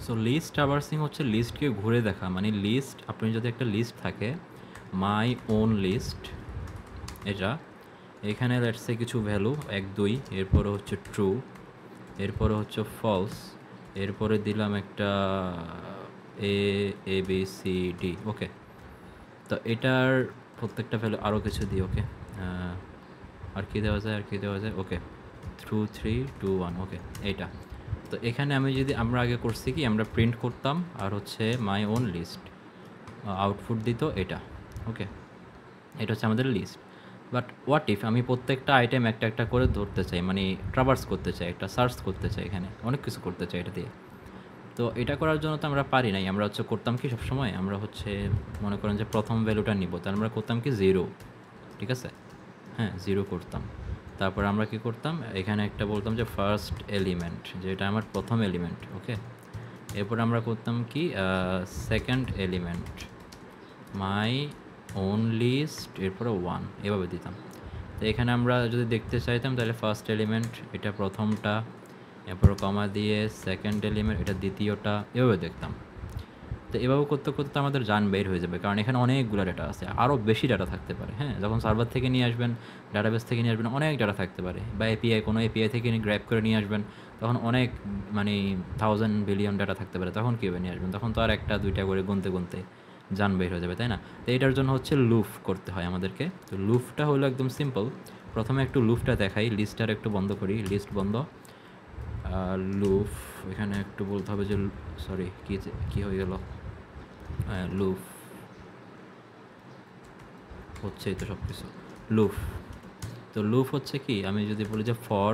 So list traversing হচ্ছে লিস্টকে ঘুরে দেখা, মানে লিস্ট, আপনি যদি একটা লিস্ট থাকে মাই ওন লিস্ট, এটা এখানে লেটস সে কিছু ভ্যালু 1 2, এরপরে হচ্ছে ট্রু, এরপরে হচ্ছে ফলস, এরপরে দিলাম একটা এ, এ বি সি ডি, ওকে। তো এটার প্রত্যেকটা ভ্যালু আরও কিছু দিই, ওকে। আর কি দেওয়া যায়, আর কি দেওয়া যায়, ওকে, 2 3 2 1, ওকে, এইটা। তো এখানে আমি যদি, আমরা আগে করছি কি, আমরা প্রিন্ট করতাম আর হচ্ছে মাই ওন লিস্ট, আউটপুট দিত এটা, ওকে। এটা হচ্ছে আমাদের লিস্ট। বাট হোয়াট ইফ আমি প্রত্যেকটা আইটেম একটা একটা করে ধরতে চাই, মানে ট্রাভার্স করতে চাই, একটা সার্চ করতে চাই, এখানে অনেক কিছু করতে চাই এটা দিয়ে। তো এটা করার জন্য তো আমরা পারি নাই, আমরা হচ্ছে করতাম কি সবসময়, আমরা হচ্ছে মনে করেন যে প্রথম ভ্যালুটা নিব, তাহলে আমরা করতাম কি 0, ঠিক আছে, হ্যাঁ 0 করতাম। তারপর আমরা কি করতাম, এখানে একটা বলতাম যে ফার্স্ট এলিমেন্ট, যেটা আমার প্রথম এলিমেন্ট, ওকে। এরপর আমরা করতাম কি second element, my own list, এরপরে 1, এভাবে দিতাম। তো এখানে আমরা যদি দেখতে চাইতাম তাহলে ফার্স্ট এলিমেন্ট এটা প্রথমটা, এরপর কমা দিয়ে সেকেন্ড এলিমেন্ট এটা দ্বিতীয়টা, এভাবে দেখতাম। তো এভাবে করতে করতে আমাদের জান বের হয়ে যাবে, কারণ এখানে অনেকগুলো ডাটা আছে, আরও বেশি ডাটা থাকতে পারে, হ্যাঁ। যখন সার্ভার থেকে নিয়ে আসবেন, ডাটাবেস থেকে নিয়ে আসবেন, অনেক ডাটা থাকতে পারে, বা এপিআই, কোনো এপিআই থেকে গ্র্যাব করে নিয়ে আসবেন, তখন অনেক, মানে 1000 বিলিয়ন ডাটা থাকতে পারে, তখন কীভাবে নিয়ে আসবেন, তখন তো আর একটা দুইটা করে গুনতে গুনতে জান বের হয়ে যাবে, তাই না। তো এটার জন্য হচ্ছে লুপ করতে হয় আমাদেরকে। তো লুপটা হলো একদম সিম্পল। প্রথমে একটু লুপটা দেখাই, লিস্টটার একটু বন্ধ করি, লিস্ট বন্ধ, লুপ, এখানে একটু বলতে হবে যে, সরি কী হয়ে গেল, লুপ হচ্ছেই তো সব কিছু, লুপ। তো লুপ হচ্ছে কি, আমি যদি বলি যে ফর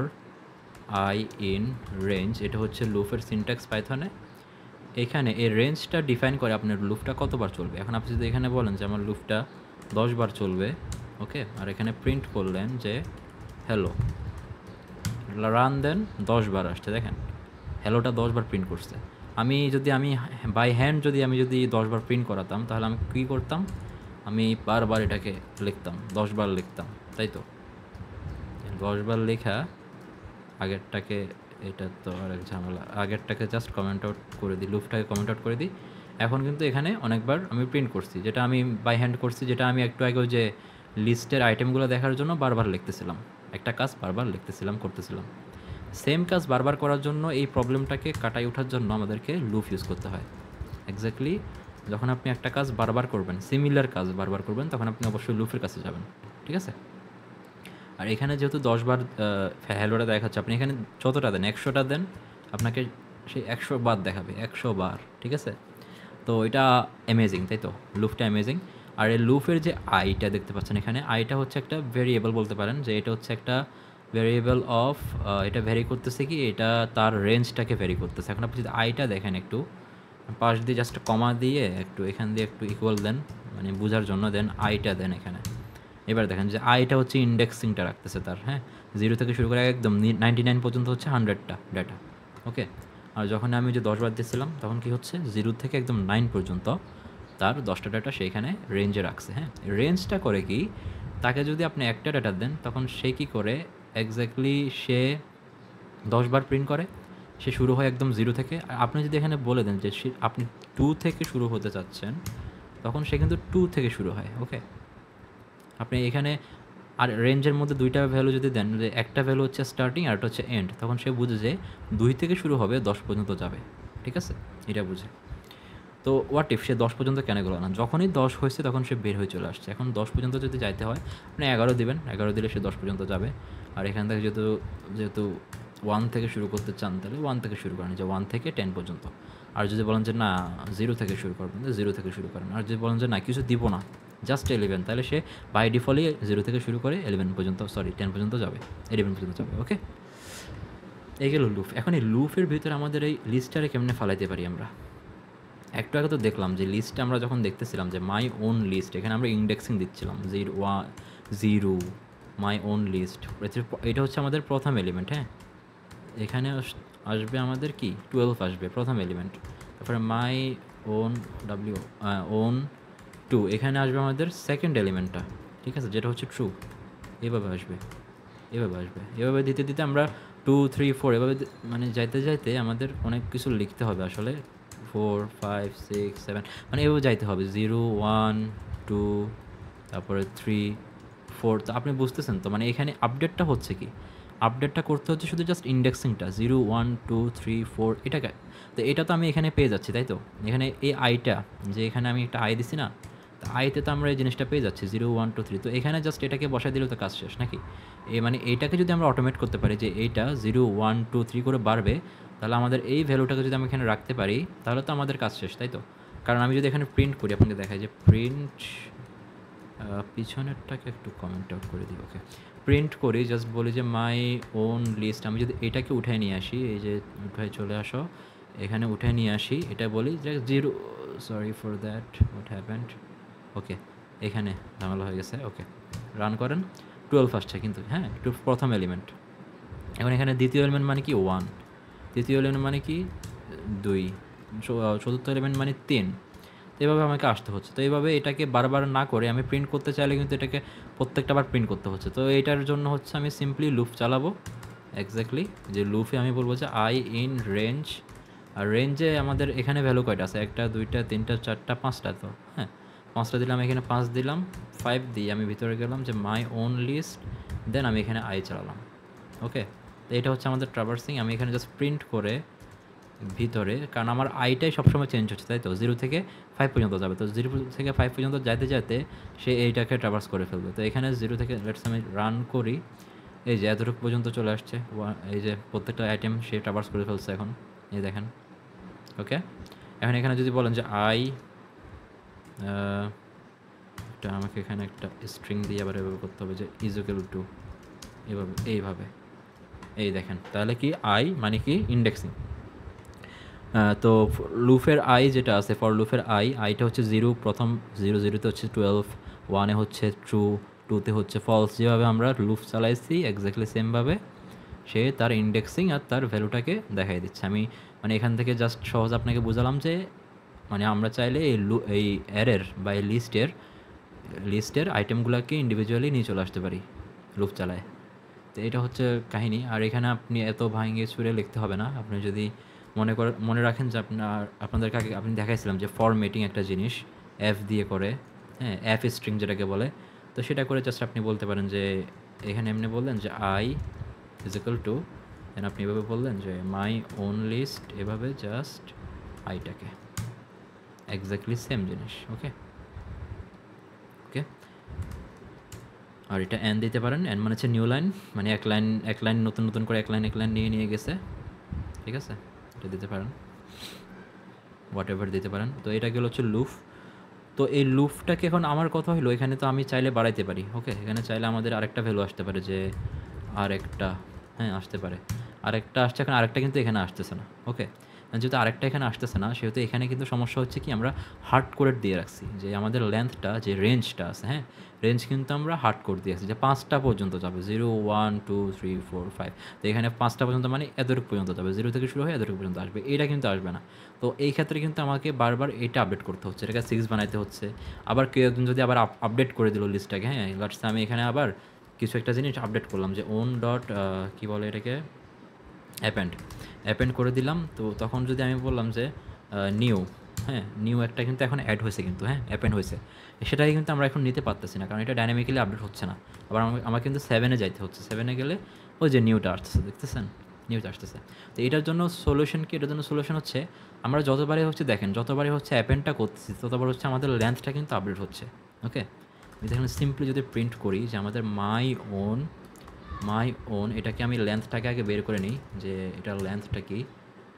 আই ইন রেঞ্জ, এটা হচ্ছে লুপের সিনট্যাক্স পাইথনে। এখানে এই রেঞ্জটা ডিফাইন করে আপনার লুপটা কতবার চলবে। এখন আপনি যদি এখানে বলেন যে আমার লুপটা 10 বার চলবে, ওকে, আর এখানে প্রিন্ট করলেন যে হ্যালো, রান দেন, 10 বার আসছে, দেখেন হ্যালোটা 10 বার প্রিন্ট করছে। আমি বাই হ্যান্ড যদি 10 বার প্রিন্ট করাতাম, তাহলে আমি কী করতাম, আমি বারবার এটাকে লিখতাম, 10 বার লিখতাম, তাই তো। 10 বার লেখা, আগেরটাকে, এটা তো আরেক ঝামেলা, আগেরটাকে জাস্ট কমেন্ট আউট করে দিই, লুপটাকে কমেন্ট আউট করে দিই। এখন কিন্তু এখানে অনেকবার আমি প্রিন্ট করছি, যেটা আমি বাই হ্যান্ড করছি, যেটা আমি একটু আগে ওই যে লিস্টের আইটেমগুলো দেখার জন্য বারবার লিখতেছিলাম, একটা কাজ বারবার লিখতেছিলাম, করতেছিলাম। সেম কাজ বারবার করার জন্য, এই প্রবলেমটাকে কাটাই ওঠার জন্য আমাদেরকে লুপ ইউজ করতে হয়। এক্স্যাক্টলি, যখন আপনি একটা কাজ বারবার করবেন, সিমিলার কাজ বারবার করবেন, তখন আপনি অবশ্যই লুপের কাছে যাবেন, ঠিক আছে। আর এখানে যেহেতু 10 বার হ্যালোটা দেখাচ্ছে, আপনি এখানে যতটা দেন, 100টা দেন, আপনাকে সেই 100 বার দেখাবে, 100 বার, ঠিক আছে। তো এটা অ্যামেজিং, তাই তো, লুপটা অ্যামেজিং। আর এই লুপের যে আইটা দেখতে পাচ্ছেন এখানে, আইটা হচ্ছে একটা ভেরিয়েবল, বলতে পারেন যে এটা হচ্ছে একটা ভেরিয়েবল অফ, এটা ভ্যারি করতেছে কি, এটা তার রেঞ্জটাকে ভ্যারি করতেছে। এখন আপনি যদি আইটা দেখেন, একটু পাশ দিয়ে জাস্ট কমা দিয়ে একটু এখান দিয়ে একটু ইকুয়াল দেন, মানে বোঝার জন্য দেন, আইটা দেন এখানে। এবার দেখেন যে আইটা হচ্ছে ইন্ডেক্সিংটা রাখতেছে তার, হ্যাঁ, 0 থেকে শুরু করে একদম 99 পর্যন্ত হচ্ছে 100টা ডাটা, ওকে। আর যখন আমি যে 10 বার দিয়েছিলাম, তখন কি হচ্ছে, 0 থেকে একদম 9 পর্যন্ত তার 10টা ডাটা সেইখানে রেঞ্জে রাখছে, হ্যাঁ। রেঞ্জটা করে কি, তাকে যদি আপনি একটা ডাটা দেন, তখন সে কী করে, এক্স্যাক্টলি সে 10 বার প্রিন্ট করে, সে শুরু হয় একদম 0 থেকে। আর আপনি যদি এখানে বলে দেন যে আপনি 2 থেকে শুরু হতে চাচ্ছেন, তখন সে কিন্তু 2 থেকে শুরু হয়, ওকে। আপনি এখানে আর রেঞ্জের মধ্যে 2টা ভ্যালু যদি দেন, যে একটা ভ্যালু হচ্ছে স্টার্টিং আর একটা হচ্ছে এন্ড, তখন সে বুঝে যে 2 থেকে শুরু হবে, 10 পর্যন্ত যাবে, ঠিক আছে, এটা বুঝে। তো হোয়াট ইফ সে 10 পর্যন্ত কেন গেলো না, যখনই 10 হয়েছে তখন সে বের হয়ে চলে আসছে। এখন 10 পর্যন্ত যদি যাইতে হয়, আপনি 11 দিবেন, 11 দিলে সে 10 পর্যন্ত যাবে। আর এখান থেকে যেহেতু যেহেতু 1 থেকে শুরু করতে চান, তাহলে 1 থেকে শুরু করেন, যে 1 থেকে 10 পর্যন্ত। আর যদি বলেন যে না 0 থেকে শুরু করবেন, 0 থেকে শুরু করেন। আর যদি বলেন যে না কিছু দিব না, জাস্ট 11, তাহলে সে বাই ডিফল্টই 0 থেকে শুরু করে 11 পর্যন্ত, সরি 10 পর্যন্ত যাবে, 11 পর্যন্ত যাবে, ওকে। এই গেল লুপ। এখন এই লুপের ভিতরে আমাদের এই লিস্টটারে কেমনে ফালাইতে পারি আমরা। একটু আগে তো দেখলাম যে লিস্টে আমরা যখন দেখতেছিলাম যে মাই ওন লিস্ট, এখানে আমরা ইন্ডেক্সিং দিচ্ছিলাম 0 মাই ওন লিস্ট, এটা হচ্ছে আমাদের প্রথম এলিমেন্ট, হ্যাঁ। এখানে আসবে আমাদের কি 12 আসবে প্রথম এলিমেন্ট। তারপরে মাই ওন ওন 2, এখানে আসবে আমাদের সেকেন্ড এলিমেন্টটা, ঠিক আছে, যেটা হচ্ছে ট্রু। এভাবে আসবে, এভাবে আসবে, এভাবে দিতে দিতে আমরা 2 3 4 এভাবে মানে যাইতে যাইতে আমাদের অনেক কিছু লিখতে হবে আসলে। 4 5 6 7 মানে এভাবে যাইতে হবে 0 1 2 তারপরে 3 4। তো আপনি বুঝতেছেন তো মানে এখানে আপডেটটা হচ্ছে কি, আপডেটটা করতে হচ্ছে শুধু জাস্ট ইন্ডেক্সিংটা 0 1 2 3 4 এটাকে। তো এটা তো আমি এখানে পেয়ে যাচ্ছি তাই তো, এখানে এই আইটা যে এখানে আমি একটা আই দিছি না, তো আইতে তো আমরা এই জিনিসটা পেয়ে যাচ্ছি 0 1 2 3। তো এখানে জাস্ট এটাকে বসাই দিলেও তো কাজ শেষ নাকি। মানে এইটাকে যদি আমরা অটোমেট করতে পারি যে এইটা 0 1 2 3 করে বাড়বে, তাহলে আমাদের এই ভ্যালুটাকে যদি আমি এখানে রাখতে পারি তাহলে তো আমাদের কাজ শেষ তাই তো। কারণ আমি যদি এখানে প্রিন্ট করি, আপনাকে দেখাই যে প্রিন্ট পিছনেরটাকে একটু কমেন্ট আউট করে দিই। ওকে, প্রিন্ট করি, জাস্ট বলি যে মাই ওন লিস্ট। আমি যদি এটাকে উঠায় নিয়ে আসি, এই যে উঠায় চলে আসো, এখানে উঠায় নিয়ে আসি, এটা বলি যে 0, sorry for that, what happened. Okay, এখানে ঝামেলা হয়ে গেছে। ওকে, রান করেন, 12 আসছে কিন্তু, হ্যাঁ, প্রথম এলিমেন্ট। এখন এখানে দ্বিতীয় এলিমেন্ট মানে কি 1, তৃতীয় এলিমেন্ট মানে কি 2, চতুর্থ এলিমেন্ট মানে 3। তো এভাবে আমাকে আসতে হচ্ছে। তো এইভাবে এটাকে বারবার না করে আমি প্রিন্ট করতে চাইলে কিন্তু এটাকে প্রত্যেকটা বার প্রিন্ট করতে হচ্ছে। তো এইটার জন্য হচ্ছে আমি সিম্পলি লুপ চালাবো। এক্স্যাক্টলি যে লুপে আমি বলবো যে আই ইন রেঞ্জ, আর রেঞ্জে আমাদের এখানে ভ্যালু কয়টা আছে, 1 2 3 4 5টা। তো হ্যাঁ, 5টা দিলাম, এখানে 5 দিলাম, 5 দিয়ে আমি ভিতরে গেলাম যে মাই ওন লিস্ট, দেন আমি এখানে আই চালালাম। ওকে, তো এটা হচ্ছে আমাদের ট্রাভার্সিং। আমি এখানে জাস্ট প্রিন্ট করে ভিতরে, কারণ আমার আইটাই সবসময় চেঞ্জ হচ্ছে তাই তো, 0 থেকে 5 পর্যন্ত যাবে। তো 0 থেকে 5 পর্যন্ত যাইতে যাইতে সে এইটাকে ট্রাভার্স করে ফেলবে। তো এখানে 0 থেকে লেটস আমি রান করি, এই যে এতটুকু পর্যন্ত চলে আসছে, এই যে প্রত্যেকটা আইটেম সে ট্রাভার্স করে ফেলছে এখন, এই দেখেন। ওকে, এখন এখানে যদি বলেন যে আই, এটা আমাকে এখানে একটা স্ট্রিং দিয়ে আবার এভাবে করতে হবে যে ইকুয়াল টু, এভাবে, এইভাবে, এই দেখেন, তাহলে কি আই মানে কি ইন্ডেক্সিং। তো লুফের আই যেটা আছে, ফর লুফের আইটা হচ্ছে 0, প্রথম 0 0তে হচ্ছে 12, 1-এ হচ্ছে ট্রু, 2-তে হচ্ছে ফলস। যেভাবে আমরা লুপ চালাইছি এক্স্যাক্টলি সেমভাবে সে তার ইন্ডেক্সিং আর তার ভ্যালুটাকে দেখাই দিচ্ছে। আমি মানে এখান থেকে জাস্ট সহজ আপনাকে বোঝালাম যে মানে আমরা চাইলে এই অ্যারের বা এই লিস্টের আইটেমগুলোকে ইন্ডিভিজুয়ালি নিয়ে চলে আসতে পারি লুপ চালায়। তো এটা হচ্ছে কাহিনী। আর এখানে আপনি এত ভাঙিয়ে চুরে লিখতে হবে না। আপনি যদি মনে রাখেন যে আপনাদেরকে আগে আপনি দেখাইছিলাম যে ফরম্যাটিং একটা জিনিস এফ দিয়ে করে, হ্যাঁ, এফ স্ট্রিং যেটাকে বলে। তো সেটা করে জাস্ট আপনি বলতে পারেন যে এখানে এমনি বললেন যে আই ইজ ইকুয়াল টু, দেন আপনি এভাবে বললেন যে মাই ওন লিস্ট, এভাবে জাস্ট আইটাকে, এক্স্যাক্টলি সেম জিনিস। ওকে ওকে, আর এটা এন দিতে পারেন। এন মানে হচ্ছে নিউ লাইন, মানে এক লাইন নতুন নতুন করে এক লাইন নিয়ে গেছে, ঠিক আছে, এটা দিতে পারেন, হোয়াট এভার দিতে পারেন। তো এটা গেল হচ্ছে লুপ। তো এই লুপটাকে এখন আমার কথা হলো, এখানে তো আমি চাইলে বাড়াইতে পারি। ওকে, এখানে চাইলে আমাদের আরেকটা ভ্যালু আসতে পারে, যে আরেকটা, হ্যাঁ, আসতে পারে, আরেকটা আসছে, এখন আরেকটা কিন্তু এখানে আসতেছে না। ওকে, যেহেতু আরেকটা এখানে আসতেছে না, সেহেতু এখানে কিন্তু সমস্যা হচ্ছে কি, আমরা হার্ড কোডের দিয়ে রাখছি যে আমাদের লেন্থটা, যে রেঞ্জটা আছে, হ্যাঁ, রেঞ্জ কিন্তু আমরা হার্ড কোড দিয়ে রাখছি যে 5টা পর্যন্ত যাবে, 0 1 2 3 4 5। তো এখানে 5টা পর্যন্ত মানে এতটুকু পর্যন্ত যাবে, 0 থেকে শুরু হয়ে এতটুকু পর্যন্ত আসবে, এটা কিন্তু আসবে না। তো এই ক্ষেত্রে কিন্তু আমাকে বারবার এটা আপডেট করতে হচ্ছে, এটাকে 6 বানাইতে হচ্ছে। আবার কেউ একজন যদি আবার আপডেট করে দিল লিস্টটাকে, হ্যাঁ, লাস্ট আমি এখানে আবার কিছু একটা জিনিস আপডেট করলাম যে ওন ডট কী বলে এটাকে, অ্যাপেন্ড করে দিলাম। তো তখন যদি আমি বললাম যে নিউ, হ্যাঁ, নিউ একটা কিন্তু এখন অ্যাড হয়েছে কিন্তু, হ্যাঁ, অ্যাপেন্ড হয়েছে, সেটাকে কিন্তু আমরা এখন নিতে পারতেছি না, কারণ এটা ডাইনামিক্যালি আপডেট হচ্ছে না। আবার আমার কিন্তু 7-এ যাইতে হচ্ছে, 7-এ গেলে ওই যে নিউটা আসতেছে, দেখতেছেন, নিউটা আসতেছে। তো এটার জন্য সলিউশন কি, এটার জন্য সলিউশন হচ্ছে আমরা যতবারই হচ্ছে দেখেন, যতবারই হচ্ছে অ্যাপেন্ডটা করতেছি ততবার হচ্ছে আমাদের লেন্থটা কিন্তু আপডেট হচ্ছে। ওকে, আমি দেখেন সিম্পলি যদি প্রিন্ট করি যে আমাদের মাই ওন, এটাকে আমি লেন্থটাকে আগে বের করে নিই যে এটার লেন্থটা কি,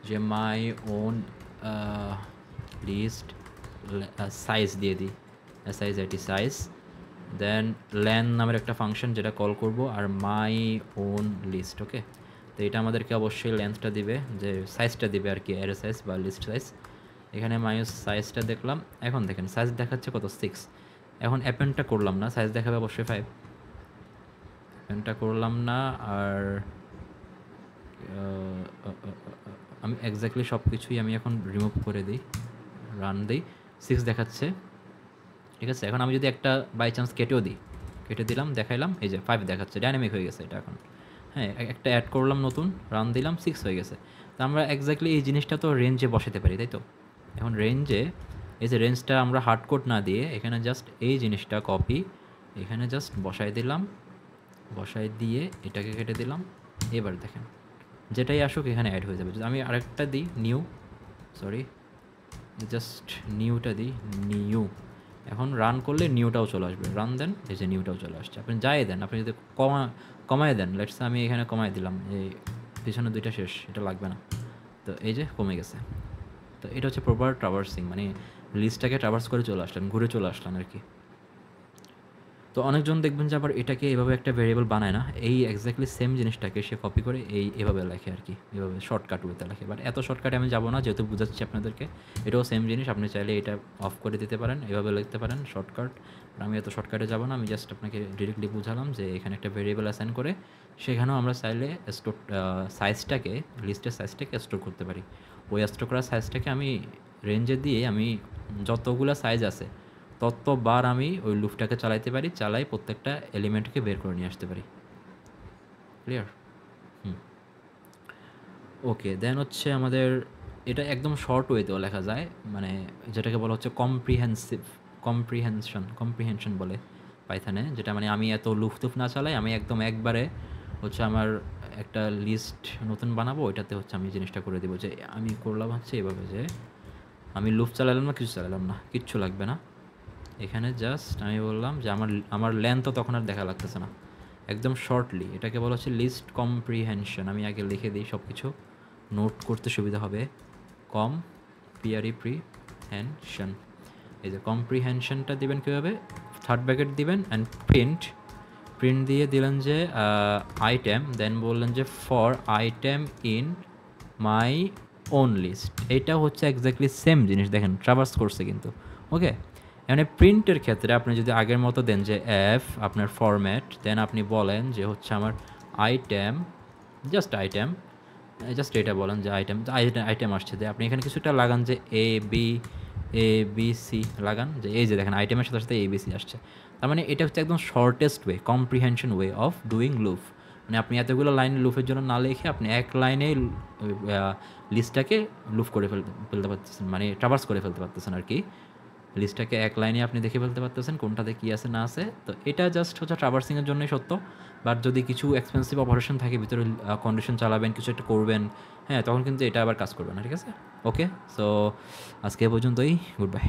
যে মাই ওন লিস্ট সাইজ দিয়ে দিই, সাইজ, দেন লেন নামের একটা ফাংশন যেটা কল করব, আর মাই ওন লিস্ট। ওকে, তো এটা আমাদেরকে অবশ্যই লেন্থটা দিবে, যে সাইজটা দিবে আর কি, অ্যারে সাইজ বা লিস্ট সাইজ। এখানে মাইনাস সাইজটা দেখলাম, এখন দেখেন সাইজ দেখাচ্ছে কত, 6। এখন অ্যাপেন্ডটা করলাম না, সাইজ দেখাবে অবশ্যই 5, অ্যাপেন্ডটা করলাম না। আর আমি এক্স্যাক্টলি সব কিছুই আমি এখন রিমুভ করে দিই, রান দিই, 6 দেখাচ্ছে, ঠিক আছে। এখন আমি যদি একটা বাই চান্স কেটে দিলাম, দেখাইলাম, এই যে 5 দেখাচ্ছে, ডাইনামিক হয়ে গেছে এটা এখন, হ্যাঁ, একটা অ্যাড করলাম নতুন, রান দিলাম, 6 হয়ে গেছে। তো আমরা এক্স্যাক্টলি এই জিনিসটা তো রেঞ্জে বসাতে পারি, তাই তো। এখন রেঞ্জে এই যে রেঞ্জটা আমরা হার্ড কোড না দিয়ে এখানে জাস্ট এই জিনিসটা কপি এখানে জাস্ট বসাই দিলাম, বসাই দিয়ে এটাকে কেটে দিলাম। এবার দেখেন যেটাই আসুক এখানে অ্যাড হয়ে যাবে। যদি আমি আরেকটা দিই নিউ, সরি জাস্ট নিউটা দিই, নিউ, এখন রান করলে নিউটাও চলে আসবে। রান দেন, এই যে নিউটাও চলে আসছে। আপনি যাই দেন, আপনি যদি কমায় দেন, লেটস আমি এখানে কমায় দিলাম, এই পিছনে দুইটা শেষ, এটা লাগবে না, তো এই যে কমে গেছে। তো এটা হচ্ছে প্রপার ট্রাভার্সিং, মানে লিস্টটাকে ট্রাভার্স করে চলে আসলেন, ঘুরে চলে আসলেন আর কি। তো অনেকজন দেখবেন যে আবার এটাকে এভাবে একটা ভেরিয়েবল বানায় না, এই এক্স্যাক্টলি সেম জিনিসটাকে সে কপি করে এভাবে লেখে আর কি, এভাবে শর্টকাট ওয়েতে লেখে। বাট এত শর্টকাটে আমি যাবো না, যেহেতু বুঝাচ্ছি আপনাদেরকে। এটাও সেম জিনিস, আপনি চাইলে এটা অফ করে দিতে পারেন, এভাবে লিখতে পারেন শর্টকাট। আমি এত শর্টকাটে যাবো না, আমি জাস্ট আপনাকে ডিরেক্টলি বুঝালাম যে এখানে একটা ভেরিয়েবল অ্যাসাইন করে সেখানেও আমরা চাইলে স্টোর সাইজটাকে, লিস্টের সাইজটাকে স্টোর করতে পারি। ওই স্টোর করার সাইজটাকে আমি রেঞ্জে দিয়ে আমি যতগুলো সাইজ আছে ততবার আমি ওই লুপটাকে চালাইতে পারি, চালাই প্রত্যেকটা এলিমেন্টকে বের করে নিয়ে আসতে পারি। ক্লিয়ার? হুম, ওকে। দেন হচ্ছে আমাদের এটা একদম শর্ট ওয়েতেও লেখা যায়, মানে যেটাকে বলা হচ্ছে কম্প্রিহেনশন বলে পাইথানে, যেটা মানে আমি এত লুফ না চালাই, আমি একদম একবারে হচ্ছে আমার একটা লিস্ট নতুন বানাবো, ওইটাতে হচ্ছে আমি জিনিসটা করে দেবো। যে আমি করলাম হচ্ছে এভাবে, যে আমি লুপ চালালাম না, কিছু চালালাম না, কিচ্ছু লাগবে না। এখানে জাস্ট আমি বললাম যে আমার লেন্থও তখন আর দেখা লাগতেছে না, একদম শর্টলি। এটাকে বলা হচ্ছে লিস্ট কম্প্রিহেনশন। আমি আগে লিখে দিই সব কিছু, নোট করতে সুবিধা হবে। কম্প্রিহেনশন, এই যে কম্প্রিহেনশনটা দিবেন কীভাবে, থার্ড ব্র্যাকেট দিবেন অ্যান্ড প্রিন্ট দিয়ে দিলেন যে আইটেম, দেন বললেন যে for item in my own list. এটা হচ্ছে এক্স্যাক্টলি সেম জিনিস, দেখেন ট্রাভার্স করছে কিন্তু। ওকে, এখানে প্রিন্টের ক্ষেত্রে আপনি যদি আগের মতো দেন যে এফ আপনার ফরম্যাট, দেন আপনি বলেন যে হচ্ছে আমার আইটেম, জাস্ট এটা বলেন যে আইটেম আসছে, যে আপনি এখানে কিছুটা লাগান যে এ বি সি লাগান, যে এই যে দেখেন আইটেমের সাথে সাথে এবিসি আসছে। তার মানে এটা হচ্ছে একদম shortest way, comprehension way of doing loop. মানে আপনি এতগুলো লাইন লুপের জন্য না লিখে আপনি এক লাইনে লিস্টটাকে লুপ করে ফেলতে পারতেছেন, মানে ট্রাভার্স করে ফেলতে পারতেছেন আর কি। লিস্টটাকে এক লাইনে আপনি দেখে ফেলতে পারতেছেন কোনটাতে কী আছে না আছে। তো এটা জাস্ট হচ্ছে ট্রাভার্সিংয়ের জন্যই সত্য। বাট যদি কিছু এক্সপেন্সিভ অপারেশন থাকে ভিতরে, কন্ডিশন চালাবেন, কিছু একটা করবেন, হ্যাঁ, তখন কিন্তু এটা আবার কাজ করবে না। ঠিক আছে? ওকে, সো আজকে এ পর্যন্তই, গুড বাই।